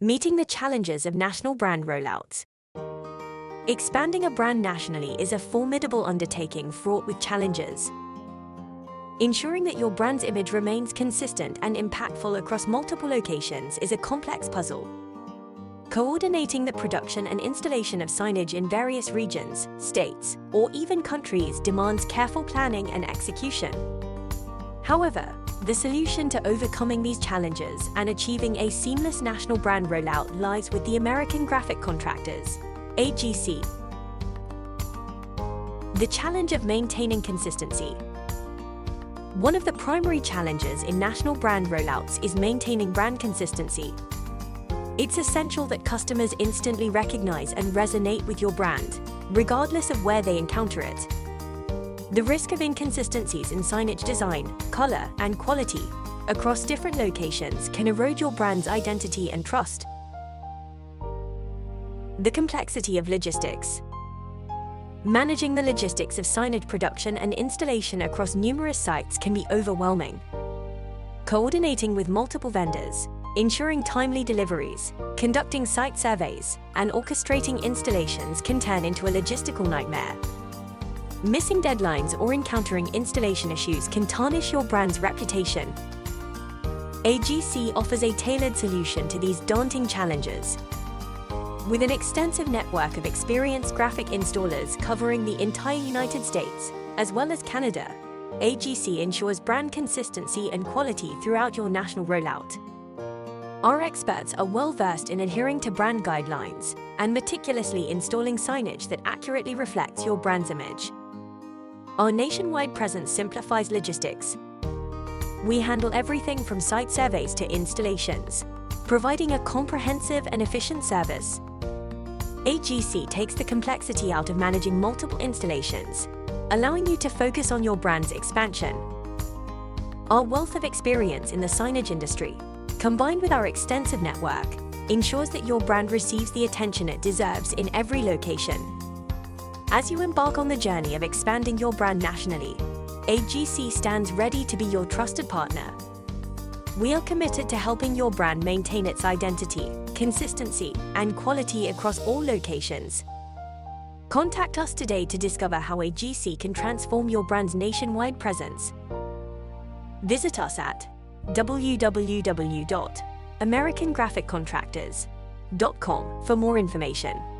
Meeting the challenges of national brand rollouts. Expanding a brand nationally is a formidable undertaking fraught with challenges. Ensuring that your brand's image remains consistent and impactful across multiple locations is a complex puzzle. Coordinating the production and installation of signage in various regions, states, or even countries demands careful planning and execution. However, the solution to overcoming these challenges and achieving a seamless national brand rollout lies with the American Graphic Contractors, AGC. The challenge of maintaining consistency. One of the primary challenges in national brand rollouts is maintaining brand consistency. It's essential that customers instantly recognize and resonate with your brand, regardless of where they encounter it. The risk of inconsistencies in signage design, color, and quality across different locations can erode your brand's identity and trust. The complexity of logistics. Managing the logistics of signage production and installation across numerous sites can be overwhelming. Coordinating with multiple vendors, ensuring timely deliveries, conducting site surveys, and orchestrating installations can turn into a logistical nightmare. Missing deadlines or encountering installation issues can tarnish your brand's reputation. AGC offers a tailored solution to these daunting challenges. With an extensive network of experienced graphic installers covering the entire United States, as well as Canada, AGC ensures brand consistency and quality throughout your national rollout. Our experts are well-versed in adhering to brand guidelines and meticulously installing signage that accurately reflects your brand's image. Our nationwide presence simplifies logistics. We handle everything from site surveys to installations, providing a comprehensive and efficient service. AGC takes the complexity out of managing multiple installations, allowing you to focus on your brand's expansion. Our wealth of experience in the signage industry, combined with our extensive network, ensures that your brand receives the attention it deserves in every location. As you embark on the journey of expanding your brand nationally, AGC stands ready to be your trusted partner. We are committed to helping your brand maintain its identity, consistency, and quality across all locations. Contact us today to discover how AGC can transform your brand's nationwide presence. Visit us at www.americangraphiccontractors.com for more information.